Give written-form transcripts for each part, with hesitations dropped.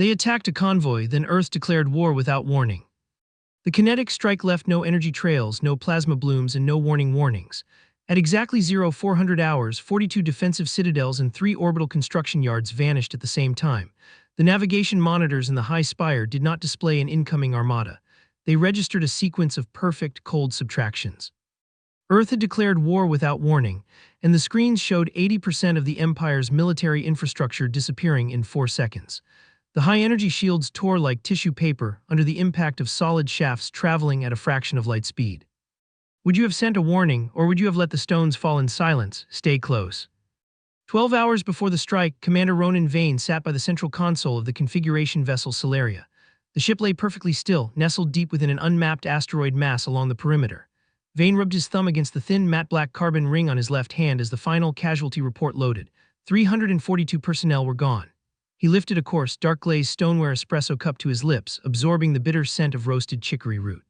They attacked a convoy, then Earth declared war without warning. The kinetic strike left no energy trails, no plasma blooms, and no warnings. At exactly 0400 hours, 42 defensive citadels and 3 orbital construction yards vanished at the same time. The navigation monitors in the high spire did not display an incoming armada. They registered a sequence of perfect, cold subtractions. Earth had declared war without warning, and the screens showed 80% of the Empire's military infrastructure disappearing in 4 seconds. The high-energy shields tore like tissue paper under the impact of solid shafts traveling at a fraction of light speed. Would you have sent a warning, or would you have let the stones fall in silence? Stay close. 12 hours before the strike, Commander Ronan Vane sat by the central console of the configuration vessel Celeria. The ship lay perfectly still, nestled deep within an unmapped asteroid mass along the perimeter. Vane rubbed his thumb against the thin, matte-black carbon ring on his left hand as the final casualty report loaded. 342 personnel were gone. He lifted a coarse, dark-glazed stoneware espresso cup to his lips, absorbing the bitter scent of roasted chicory root.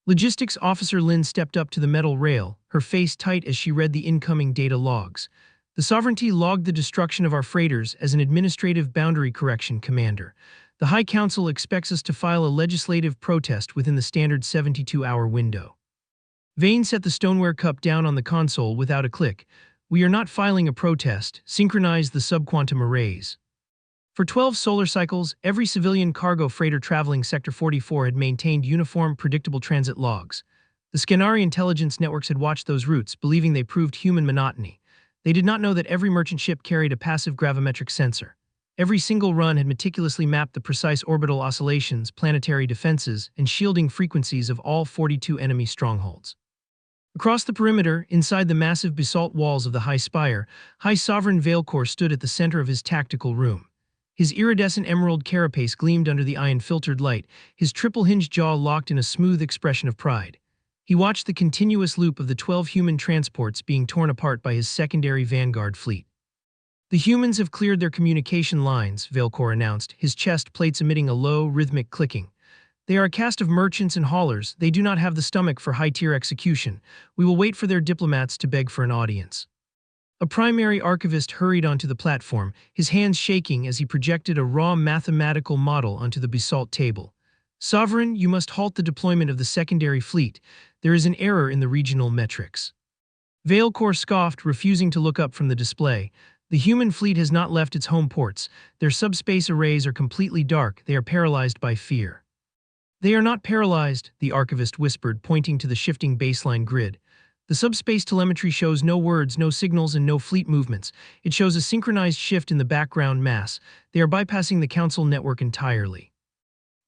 Logistics Officer Lynn stepped up to the metal rail, her face tight as she read the incoming data logs. The Sovereignty logged the destruction of our freighters as an administrative boundary correction, Commander. The High Council expects us to file a legislative protest within the standard 72-hour window. Vane set the stoneware cup down on the console without a click. We are not filing a protest. Synchronize the subquantum arrays. For 12 solar cycles, every civilian cargo freighter traveling Sector 44 had maintained uniform, predictable transit logs. The Scanari intelligence networks had watched those routes, believing they proved human monotony. They did not know that every merchant ship carried a passive gravimetric sensor. Every single run had meticulously mapped the precise orbital oscillations, planetary defenses, and shielding frequencies of all 42 enemy strongholds. Across the perimeter, inside the massive basalt walls of the High Spire, High Sovereign Veilcore stood at the center of his tactical room. His iridescent emerald carapace gleamed under the ion-filtered light, his triple-hinged jaw locked in a smooth expression of pride. He watched the continuous loop of the 12 human transports being torn apart by his secondary vanguard fleet. The humans have cleared their communication lines, Veilcore announced, his chest plates emitting a low, rhythmic clicking. They are a cast of merchants and haulers. They do not have the stomach for high-tier execution. We will wait for their diplomats to beg for an audience. A primary archivist hurried onto the platform, his hands shaking as he projected a raw mathematical model onto the basalt table. Sovereign, you must halt the deployment of the secondary fleet. There is an error in the regional metrics. Veilcore scoffed, refusing to look up from the display. The human fleet has not left its home ports. Their subspace arrays are completely dark. They are paralyzed by fear. They are not paralyzed, the archivist whispered, pointing to the shifting baseline grid. The subspace telemetry shows no words, no signals, and no fleet movements. It shows a synchronized shift in the background mass. They are bypassing the Council network entirely.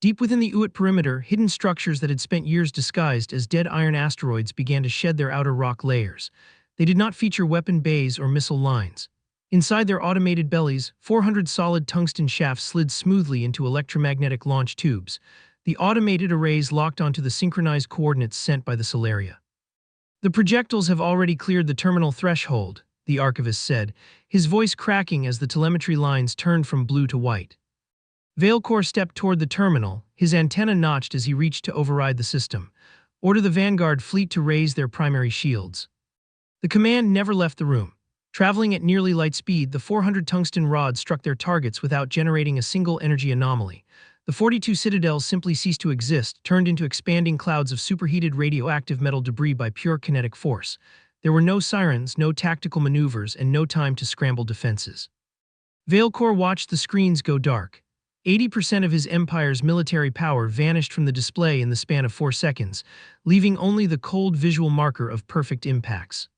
Deep within the Uit perimeter, hidden structures that had spent years disguised as dead iron asteroids began to shed their outer rock layers. They did not feature weapon bays or missile lines. Inside their automated bellies, 400 solid tungsten shafts slid smoothly into electromagnetic launch tubes. The automated arrays locked onto the synchronized coordinates sent by the Celeria. The projectiles have already cleared the terminal threshold, the archivist said, his voice cracking as the telemetry lines turned from blue to white. Veilcore stepped toward the terminal, his antenna notched as he reached to override the system. Order the Vanguard fleet to raise their primary shields. The command never left the room. Traveling at nearly light speed, the 400 tungsten rods struck their targets without generating a single energy anomaly. The 42 citadels simply ceased to exist, turned into expanding clouds of superheated radioactive metal debris by pure kinetic force. There were no sirens, no tactical maneuvers, and no time to scramble defenses. Veilcore watched the screens go dark. 80% of his Empire's military power vanished from the display in the span of 4 seconds, leaving only the cold visual marker of perfect impacts.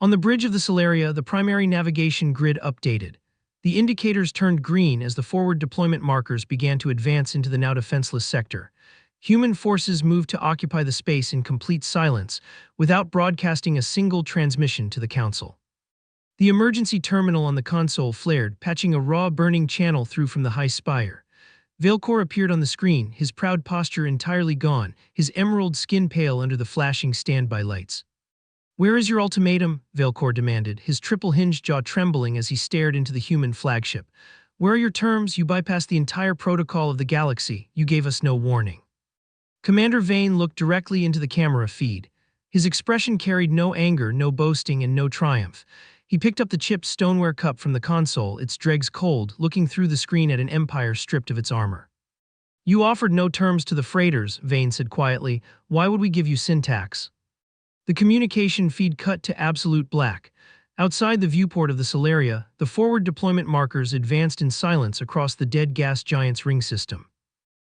On the bridge of the Celeria, the primary navigation grid updated. The indicators turned green as the forward deployment markers began to advance into the now defenseless sector. Human forces moved to occupy the space in complete silence, without broadcasting a single transmission to the Council. The emergency terminal on the console flared, patching a raw, burning channel through from the High Spire. Veilcore appeared on the screen, his proud posture entirely gone, his emerald skin pale under the flashing standby lights. "Where is your ultimatum?" Veilcore demanded, his triple-hinged jaw trembling as he stared into the human flagship. "Where are your terms? You bypassed the entire protocol of the galaxy. You gave us no warning." Commander Vane looked directly into the camera feed. His expression carried no anger, no boasting, and no triumph. He picked up the chipped stoneware cup from the console, its dregs cold, looking through the screen at an empire stripped of its armor. You offered no terms to the freighters, Vane said quietly. Why would we give you syntax? The communication feed cut to absolute black. Outside the viewport of the Solaria, the forward deployment markers advanced in silence across the dead gas giant's ring system.